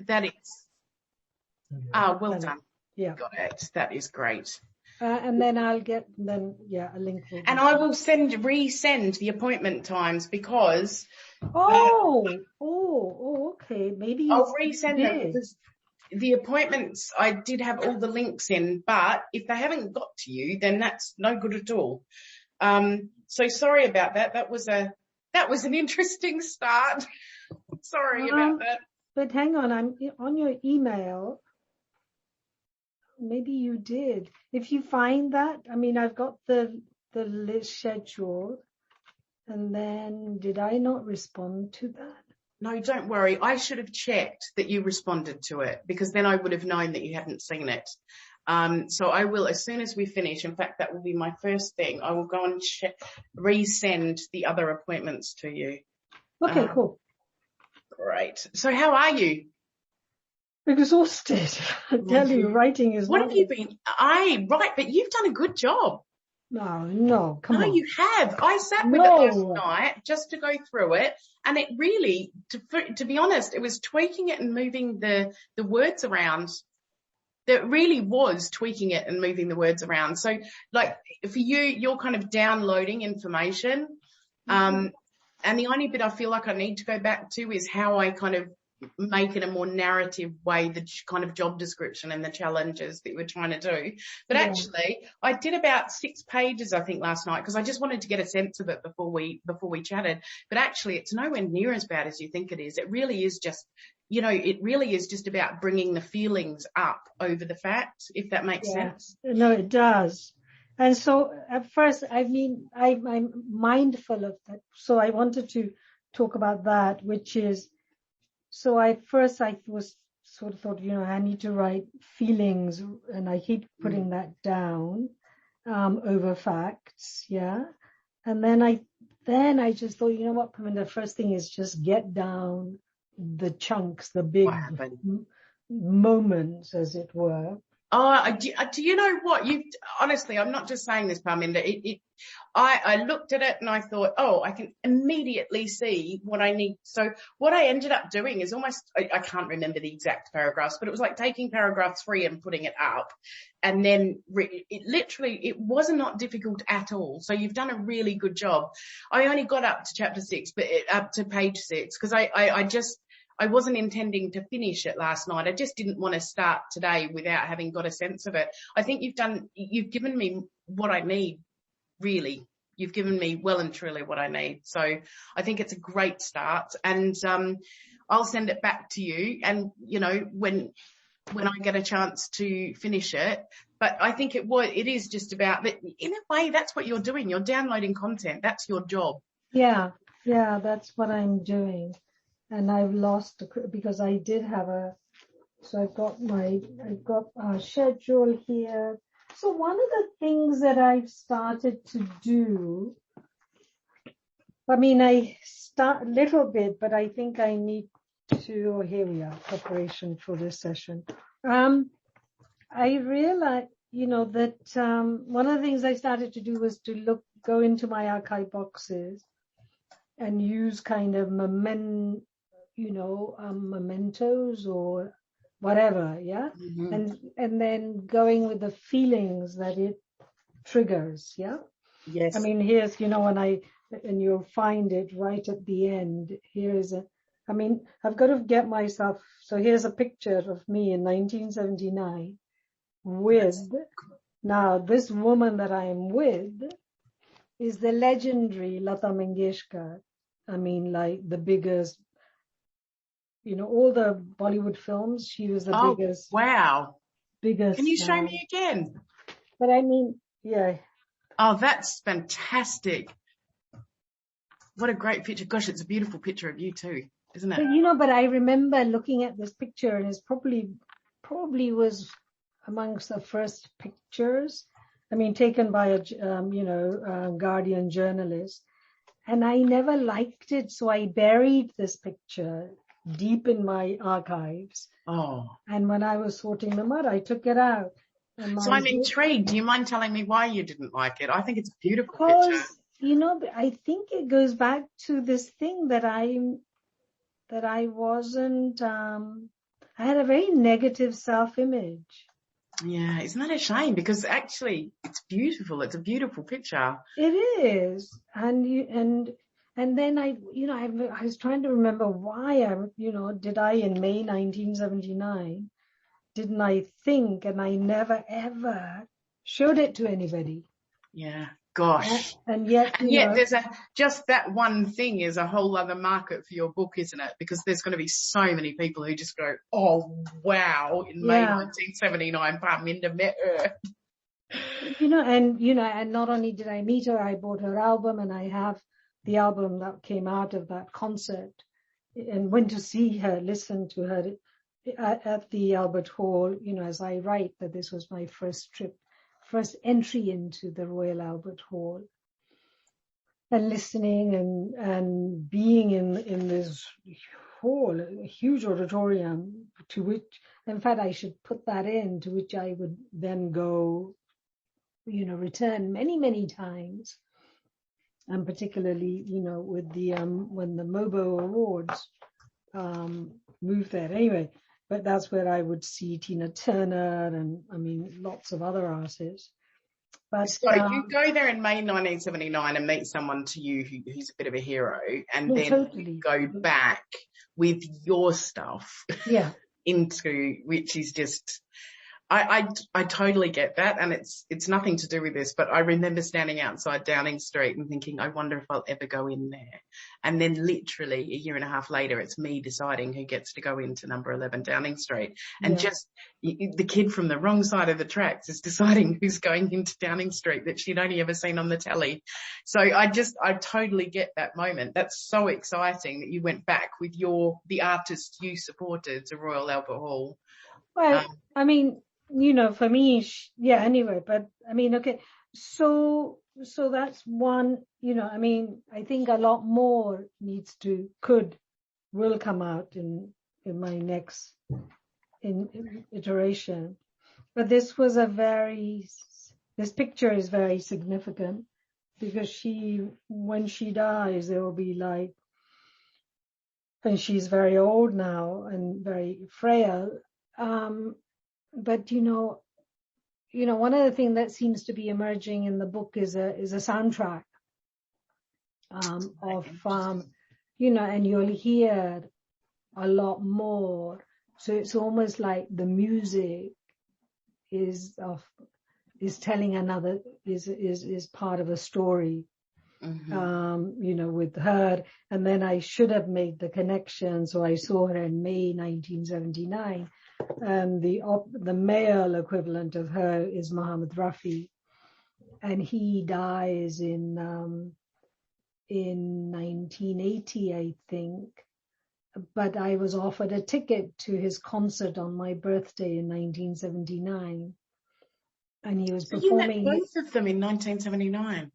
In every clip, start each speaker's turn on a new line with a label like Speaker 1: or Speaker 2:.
Speaker 1: that is. Well done.
Speaker 2: Yeah.
Speaker 1: Got it. That is great.
Speaker 2: And then I'll get a link.
Speaker 1: And I will resend the appointment times because.
Speaker 2: Okay. Maybe
Speaker 1: I'll resend them because the appointments, I did have all the links in, but if they haven't got to you, then that's no good at all. So sorry about that. That was an interesting start. Sorry about that.
Speaker 2: But hang on, I'm on your email. Maybe you did. If you find that, I mean, I've got the list scheduled, and then did I not respond to that?
Speaker 1: No, don't worry. I should have checked that you responded to it because then I would have known that you hadn't seen it. So I will, as soon as we finish, in fact, that will be my first thing. I will go and resend the other appointments to you.
Speaker 2: Okay, cool.
Speaker 1: Great. So how are you?
Speaker 2: Exhausted. I tell you, writing is
Speaker 1: What have you been? Right, but you've done a good job.
Speaker 2: No, come on.
Speaker 1: No, you have. I sat with it last night just to go through it, and it really, to be honest, it was tweaking it and moving the words around. That really was tweaking it and moving the words around. So, like, for you, you're kind of downloading information, and the only bit I feel like I need to go back to is how I kind of make it a more narrative way, the kind of job description and the challenges that we're trying to do. But actually, I did about 6 pages, I think, last night because I just wanted to get a sense of it before we chatted. But actually, it's nowhere near as bad as you think it is. It really is just, it really is just about bringing the feelings up over the facts, if that makes sense.
Speaker 2: No, it does. And so at first, I'm mindful of that. So I wanted to talk about that, which is, so I was sort of thought, I need to write feelings, and I keep putting that down over facts, yeah. And then I just thought, you know what, Parminder, the first thing is just get down the chunks, the big moments, as it were.
Speaker 1: Do you know what? Honestly, I'm not just saying this, Parminder. I looked at it and I thought, I can immediately see what I need. So what I ended up doing is almost, I can't remember the exact paragraphs, but it was like taking paragraph 3 and putting it up. And then it was not difficult at all. So you've done a really good job. I only got up to chapter 6, but up to page 6, because I wasn't intending to finish it last night. I just didn't want to start today without having got a sense of it. I think you've given me what I need, really. You've given me well and truly what I need. So I think it's a great start, and I'll send it back to you, and when I get a chance to finish it. But I think it is just about that. In a way, that's what you're doing. You're downloading content. That's your job.
Speaker 2: Yeah, that's what I'm doing. And I've lost because I did have I've got a schedule here. So one of the things that I've started to do, I start a little bit, but I think I need to, here we are, preparation for this session. I realized, that one of the things I started to do was to go into my archive boxes and use kind of mementos or whatever, yeah? Mm-hmm. And then going with the feelings that it triggers, yeah?
Speaker 1: Yes.
Speaker 2: Here's, and you'll find it right at the end. I've got to get myself, so here's a picture of me in 1979 now this woman that I am with is the legendary Lata Mangeshkar. Like the biggest, all the Bollywood films, she was the biggest.
Speaker 1: Wow.
Speaker 2: Biggest.
Speaker 1: Can you show me again?
Speaker 2: But yeah.
Speaker 1: Oh, that's fantastic. What a great picture. Gosh, it's a beautiful picture of you too, isn't it?
Speaker 2: But I remember looking at this picture, and it's probably was amongst the first pictures. Taken by a Guardian journalist. And I never liked it, so I buried this picture deep in my archives.
Speaker 1: Oh.
Speaker 2: And when I was sorting them out, I took it out.
Speaker 1: So I'm intrigued. Do you mind telling me why you didn't like it? I think it's a beautiful picture.
Speaker 2: I think it goes back to this thing that I wasn't, I had a very negative self-image.
Speaker 1: Yeah, isn't that a shame? Because actually, it's beautiful. It's a beautiful picture.
Speaker 2: It is, and then I was trying to remember why did I in May 1979, didn't I think, and I never ever showed it to anybody.
Speaker 1: Yeah, gosh.
Speaker 2: And yet,
Speaker 1: there's just that one thing is a whole other market for your book, isn't it? Because there's going to be so many people who just go, oh, wow, in May 1979, Parminder met her.
Speaker 2: And not only did I meet her, I bought her album, and I have the album that came out of that concert, and went to see her, listen to her at the Albert Hall, as I write that this was my first entry into the Royal Albert Hall, and listening and being in this hall, a huge auditorium, to which, in fact, I should put that in, to which I would then go, return many, many times. And particularly, with the, when the MOBO Awards, moved there. Anyway, but that's where I would see Tina Turner and, lots of other artists. But
Speaker 1: so you go there in May 1979 and meet someone to you who's a bit of a hero, and then
Speaker 2: totally.
Speaker 1: you go back with your stuff into, which is just, I totally get that, and it's nothing to do with this, but I remember standing outside Downing Street and thinking, I wonder if I'll ever go in there. And then literally a year and a half later, it's me deciding who gets to go into number 11 Downing Street. And just the kid from the wrong side of the tracks is deciding who's going into Downing Street that she'd only ever seen on the telly. So I totally get that moment. That's so exciting that you went back with the artist you supported to Royal Albert Hall.
Speaker 2: Well, for me, anyway, but okay. So that's one, I think a lot more will come out in my next iteration. But this picture is very significant, because when she dies, there will be and she's very old now and very frail. But one of the things that seems to be emerging in the book is a soundtrack of and you'll hear a lot more. So it's almost like the music is telling is part of a story. Mm-hmm. With her, and then I should have made the connection. So I saw her in May 1979. And the male equivalent of her is Mohammed Rafi, and he dies in 1980, I think. But I was offered a ticket to his concert on my birthday in 1979, and he was performing.
Speaker 1: You met both of them in 1979.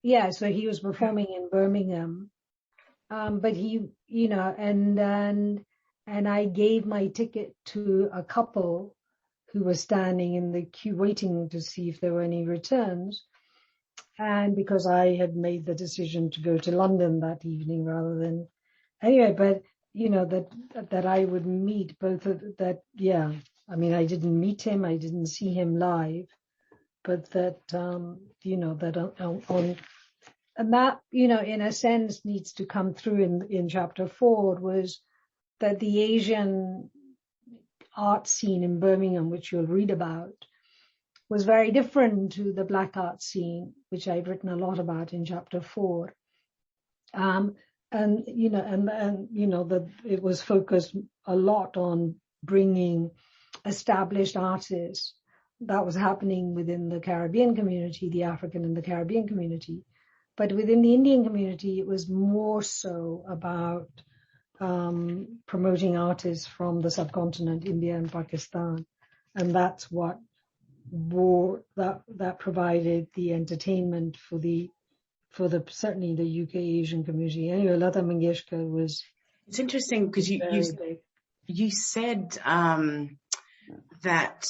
Speaker 2: Yeah, so he was performing in Birmingham, but he, and I gave my ticket to a couple who were standing in the queue waiting to see if there were any returns. And because I had made the decision to go to London that evening rather than, anyway, but, that I would meet both of that. Yeah. I didn't meet him. I didn't see him live, but that, and that, in a sense needs to come through in chapter 4 was that the Asian art scene in Birmingham, which you'll read about, was very different to the black art scene, which I've written a lot about in chapter 4. That it was focused a lot on bringing established artists. That was happening within the Caribbean community, the African and the Caribbean community. But within the Indian community, it was more so about promoting artists from the subcontinent, India and Pakistan, and that's what that provided the entertainment for the certainly the UK Asian community. Anyway, Lata Mangeshkar was.
Speaker 1: It's interesting because you said that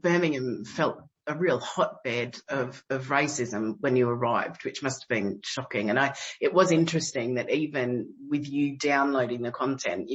Speaker 1: Birmingham felt a real hotbed of racism when you arrived, which must have been shocking. And it was interesting that even with you downloading the content,